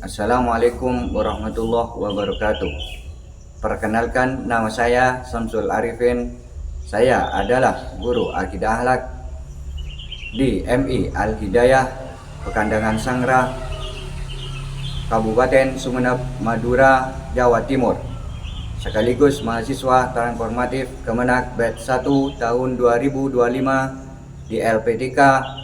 Assalamualaikum warahmatullahi wabarakatuh. Perkenalkan, nama saya Samsul Arifin. Saya adalah guru akidah akhlak di MI Al Hidayah Pekandangan Sangra, Kabupaten Sumeneb, Madura, Jawa Timur. Sekaligus mahasiswa transformatif Kemenak Batch 1 tahun 2025 di LPTK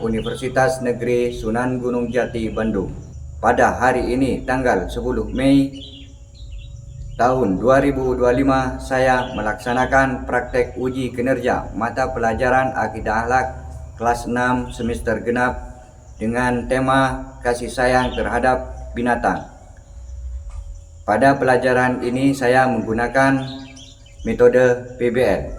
Universitas Negeri Sunan Gunung Jati, Bandung. Pada hari ini tanggal 10 Mei tahun 2025 saya melaksanakan praktek uji kinerja mata pelajaran akidah akhlak kelas 6 semester genap dengan tema kasih sayang terhadap binatang. Pada pelajaran ini saya menggunakan metode PBL.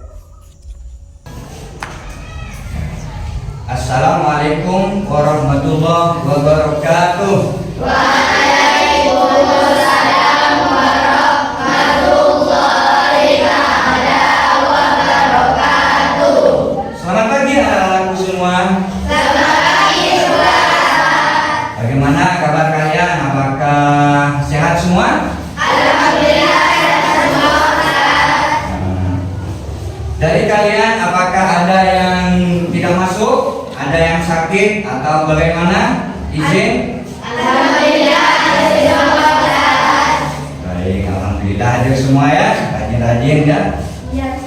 Assalamualaikum warahmatullahi wabarakatuh. Waalaikumsalam warahmatullahi wabarakatuh. Selamat pagi anak-anakku semua. Selamat pagi, Ustaz. Bagaimana kabar kalian? Apakah sehat semua? Alhamdulillah, sehat semua, Ustaz. Dari kalian apakah ada yang tidak masuk? Ada yang sakit atau bagaimana? Izin? Alhamdulillah, sehat semua, Ustaz. Baik, alhamdulillah hadir semua ya. Rajin-rajin ya. Ya.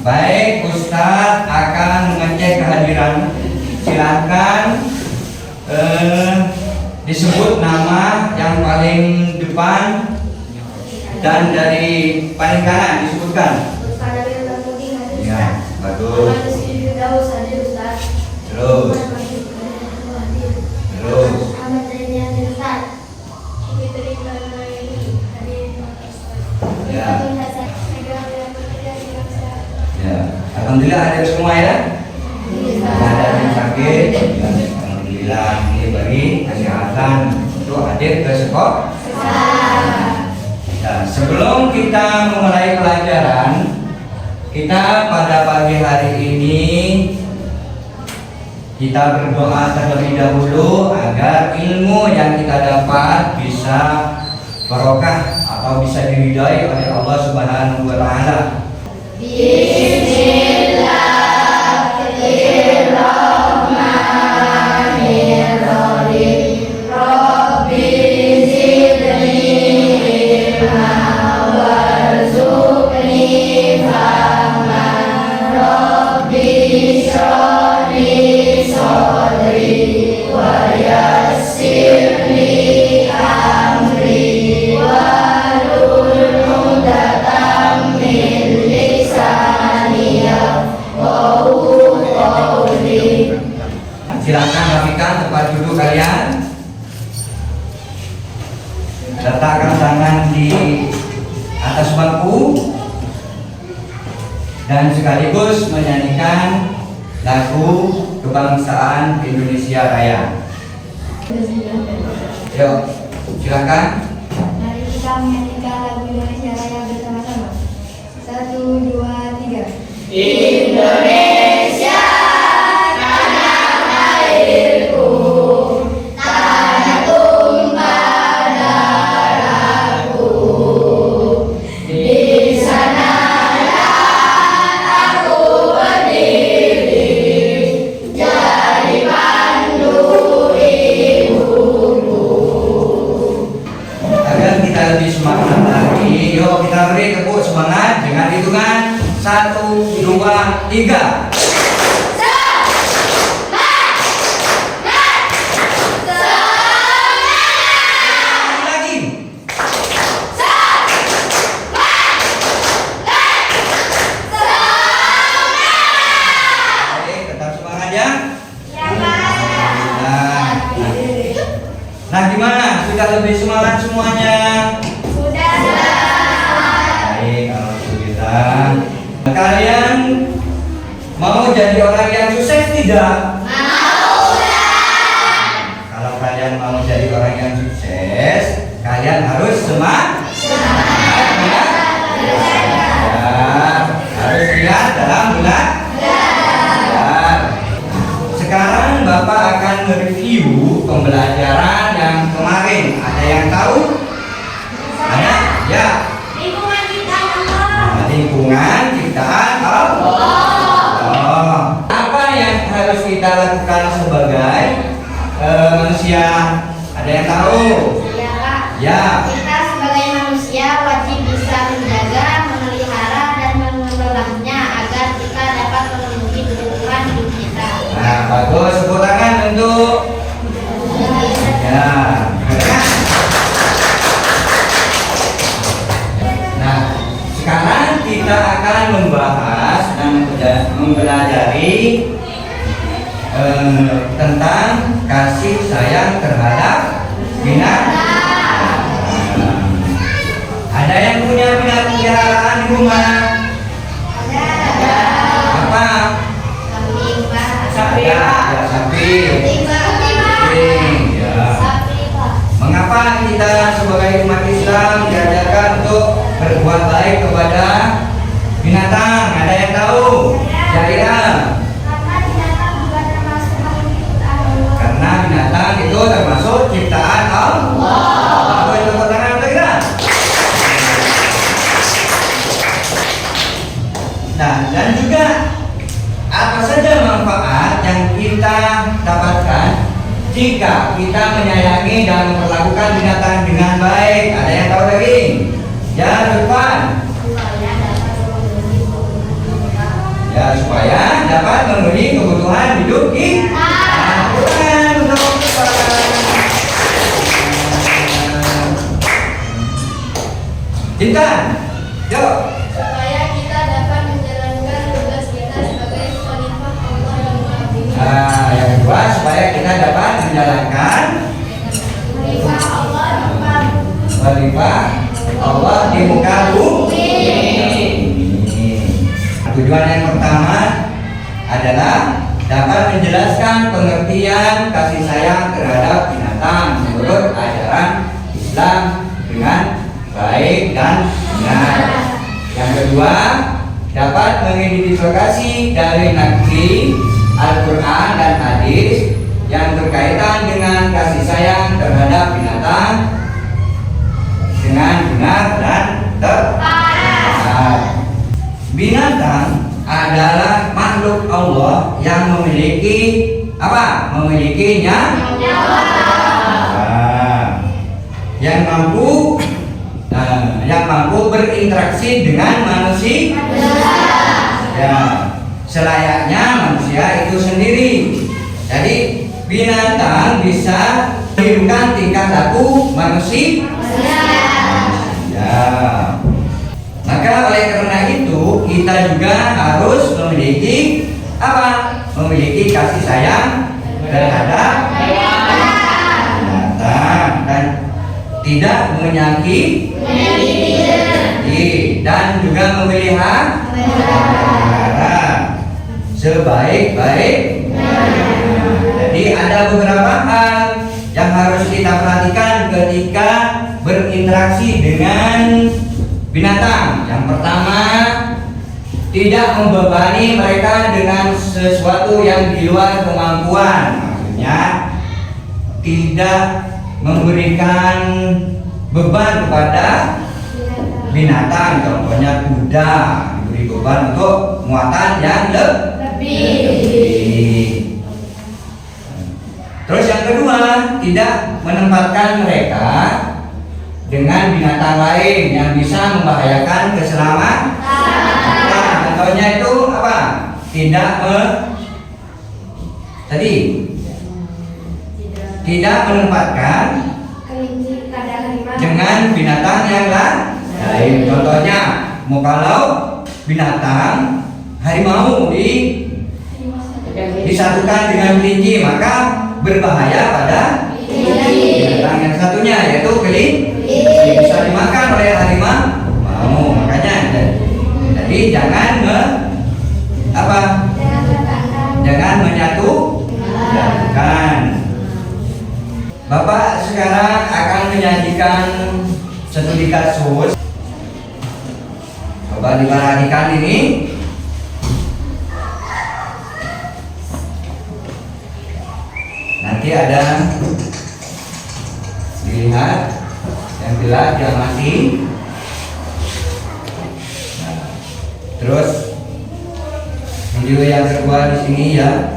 Baik, Ustadz akan mengecek kehadiran. Silakan disebut nama yang paling depan dan dari paling kanan disebutkan. Ya, bagus. Terus. Ya. Ya, alhamdulillah hadir semua ya. Tidak ada yang sakit. Ya, alhamdulillah ini bagi kesehatan untuk hadir ke sekolah. Nah, sebelum kita memulai pelajaran, kita pada pagi hari ini kita berdoa terlebih dahulu agar ilmu yang kita dapat bisa barokah atau bisa diridhai oleh Allah Subhanahu wa taala. Bismillahirrahmanirrahim. Rabbi zidni ilma warzuqni fahman. Rabbi shrah li sadri wa yassirli amri wahlul 'uqdatam min lisani yafqahu qawli. Silakan rapikan tempat duduk kalian. Letakkan tangan di atas bangku dan sekaligus menyanyikan lagu kebangsaan Indonesia Raya. Yuk, silakan. Mari kita menyanyikan lagu Indonesia Raya bersama-sama. 1, 2, 3. Indonesia, tanah airku, tanah tumpah darahku. Di sanalah aku berdiri, jadi pandu ibuku. Agar kita lebih semangat lagi, yuk kita beri tepuk semangat dengan hitungan 1, 2, 3. Lagi. Oke, tetap semangat ya. Nah, gimana? Sudah lebih semangat semuanya? Baik, alhamdulillah. Kalian mau jadi orang yang sukses tidak? Kalau kalian mau jadi orang yang sukses, kalian harus semangat. Ya, harus lihat dalam bulan. Sekarang Bapak akan mereview pembelajaran yang yang kemarin? Ada yang tahu? Ada? Ya. Lingkungan ciptaan Allah. Nah, lingkungan ciptaan Allah. Oh. Apa yang harus kita lakukan sebagai manusia? Ada yang tahu? Ya, Kak. Ya. Kita sebagai manusia wajib bisa menjaga, memelihara, dan mengelolanya agar kita dapat memenuhi kebutuhan hidup kita. Nah, bagus. Tepuk tangan untuk ya. Nah, sekarang kita akan membahas dan mempelajari tentang kasih sayang terhadap binatang. Ada yang punya binatang peliharaan di rumah? Ada. Apa? Kambing, Pak. Sapi. Ya, sapi. Kucing, ya. Sapi, Pak. Mengapa kita sebagai umat Islam diajarkan untuk berbuat baik kepada binatang? Ada yang tahu? Jaira. Karena binatang juga termasuk makhluk ciptaan Allah. Karena binatang itu termasuk ciptaan Allah. Apa itu pertanyaan Jaira? Nah, dan juga apa saja manfaat yang kita dapatkan jika kita menyayangi dan memperlakukan binatang dengan baik? Ada yang tahu lagi? Ya, depan. Supaya dapat memenuhi kebutuhan hidup kita. Bukan untuk Intan, yuk. Supaya kita dapat menjalankan tugas kita sebagai khalifah Allah yang Maha Tinggi. Nah, yang kedua supaya kita dapat menjalankan Khalifah Allah yang Maha khalifah Allah di muka bumi. Tujuan yang pertama adalah dapat menjelaskan pengertian kasih sayang terhadap binatang menurut ajaran Islam dengan baik dan benar. Yang kedua, dapat mengidentifikasi dari naqli Al-Quran dan hadis yang berkaitan dengan kasih sayang terhadap binatang dengan benar dan tepat. Binatang adalah makhluk Allah yang memiliki apa? Memiliki nyawa. Yang mampu berinteraksi dengan manusia. Ya, selayaknya manusia itu sendiri. Jadi binatang bisa menunjukkan tingkah laku manusia. Ya. Maka oleh karena itu kita juga harus memiliki apa? Memiliki kasih sayang terhadap binatang dan tidak menyakiti dan juga memelihara sebaik-baik. Jadi ada beberapa hal yang harus kita perhatikan ketika berinteraksi dengan binatang. Yang pertama, tidak membebani mereka dengan sesuatu yang di luar kemampuan. Maksudnya tidak memberikan beban kepada binatang. Contohnya kuda diberi beban untuk muatan yang lebih. Terus yang kedua, tidak menempatkan mereka dengan binatang lain yang bisa membahayakan keselamatan. Contohnya itu apa? Tidak menempatkan dengan binatang yang lain. Contohnya, kalau binatang harimau disatukan dengan kelinci, maka berbahaya pada binatang yang satunya, yaitu kelinci. Bisa dimakan oleh harimau. Makanya jadi jangan menyatukan. Bapak sekarang akan menyajikan studi kasus. Coba diperhatikan ini. Nanti ada dilihat yang jelas yang mati. Nah, terus video yang kedua di sini ya.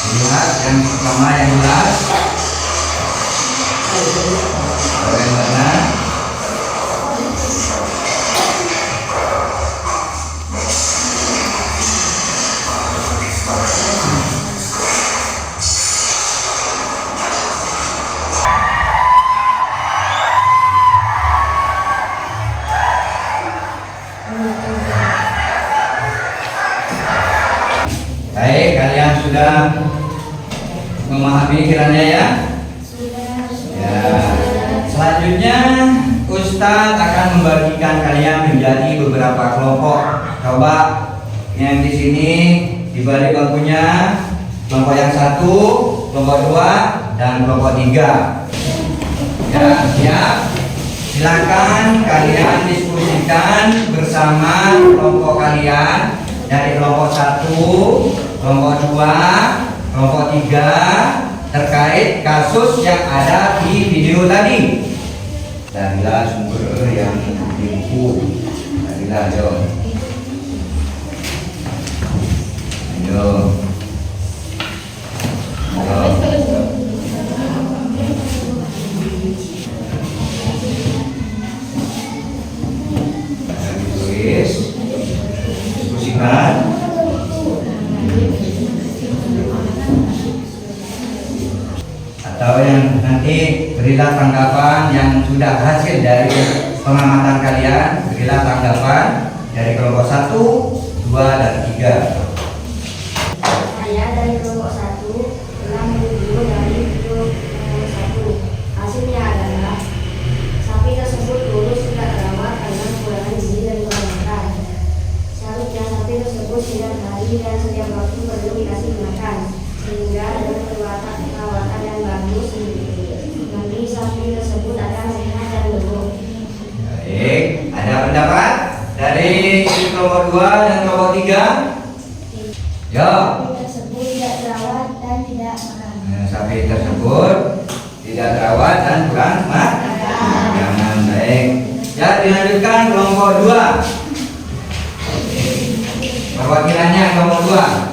Lihat yang pertama yang jelas. Yang mana? Baik, kalian sudah memahami kiranya ya? Ya. Selanjutnya Ustadz akan membagikan kalian menjadi beberapa kelompok. Coba yang di sini di balik bangkunya, kelompok yang 1, kelompok 2, dan kelompok 3. Ya, siap. Silakan kalian diskusikan bersama kelompok kalian dari kelompok 1, kelompok 2, kelompok 3 terkait kasus yang ada di video tadi. Darilah sumber yang di buku. Darilah, ayo. Ayo. Ditulis, diskusikan. Atau yang nanti berilah tanggapan yang sudah hasil dari pengamatan kalian, berilah tanggapan dari kelompok 1, 2, dan 3. Saya dari kelompok 1 telah mereview dari video 1. Hasilnya adalah sapi tersebut lulus tidak terawat karena kekurangan gizi dan kurang makan. Seharusnya sapi tersebut setiap hari dan setiap waktu perlu dikasih makan, sehingga dengan perawatan yang bagus nanti sapi tersebut akan sehat dan gemuk. Baik, ada pendapat dari kelompok 2 dan kelompok 3? Ya. Sapi tersebut tidak terawat dan tidak makan. Sapi tersebut tidak terawat dan kurang makan. Jangan, baik. Ya, dilanjutkan kelompok 2. Perwakilannya kelompok 2.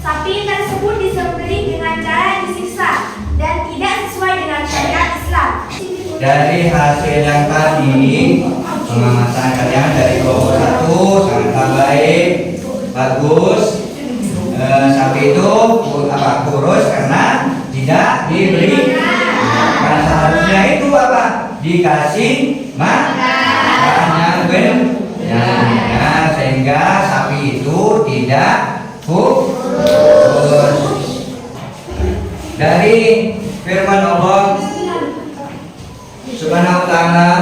Sapi tersebut disembelih dengan cara disiksa dan tidak sesuai dengan syariat Islam. Dari hasil yang tadi, pengamatan kalian dari kelompok 1 sangat baik, bagus. Sapi itu kurus karena tidak diberi. Karena seharusnya itu apa? Dikasih makan yang sehingga sapi itu tidak kurus. Dari firman Allah Subhanahu wa ta'ala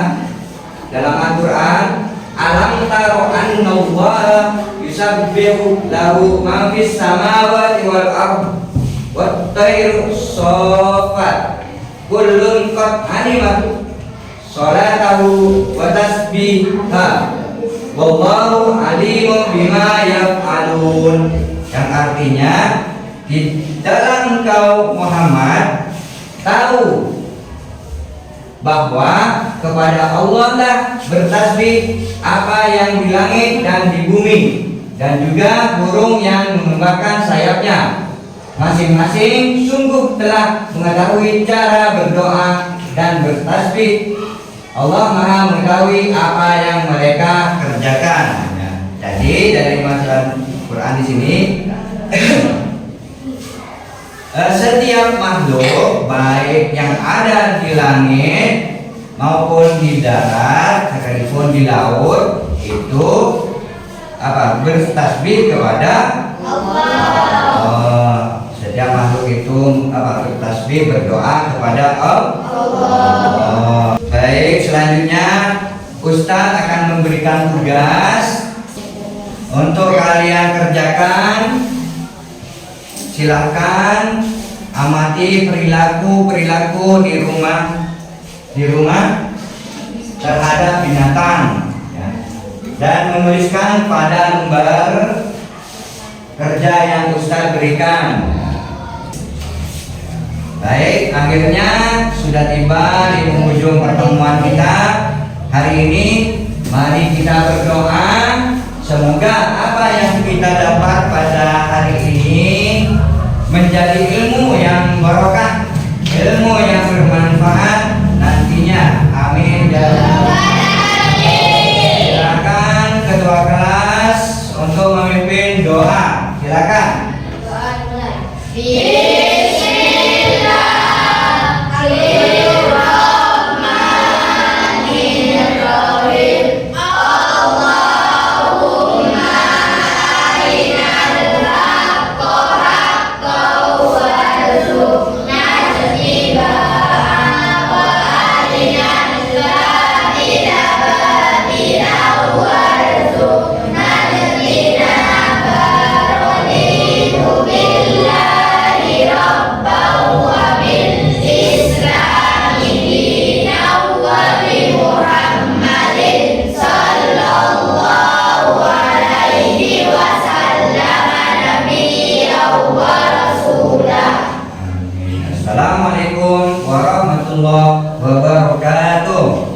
dalam Al-Qur'an, alam taro anna Allah yusabbihu lahu ma fis samawati wal ardh wat tayru shaffat kullun qad alima salatahu wa tasbiha wallahu alimun bima yaf'alun. Yang artinya, di dalam engkau Muhammad tahu bahwa kepada Allah lah bertasbih apa yang di langit dan di bumi, dan juga burung yang mengembangkan sayapnya. Masing-masing sungguh telah mengetahui cara berdoa dan bertasbih. Allah Maha mengetahui apa yang mereka kerjakan. Jadi dari masalah Quran di sini setiap makhluk baik yang ada di langit maupun di darat, sekalipun di laut, itu bertasbih kepada Allah. Setiap makhluk itu bertasbih berdoa kepada Allah. Ustadz akan memberikan tugas untuk kalian kerjakan. Silahkan amati perilaku di rumah terhadap binatang, ya. Dan menuliskan pada lembar kerja yang Ustadz berikan. Baik, akhirnya sudah tiba di penghujung pertemuan kita hari ini. Mari kita berdoa, semoga apa yang kita dapat pada hari ini menjadi ilmu yang barokah, ilmu yang bermanfaat nantinya. Amin ya rabbal alamin. Silakan ketua kelas untuk memimpin doa. Silakan. Doa dimulai. Assalamualaikum warahmatullahi wabarakatuh.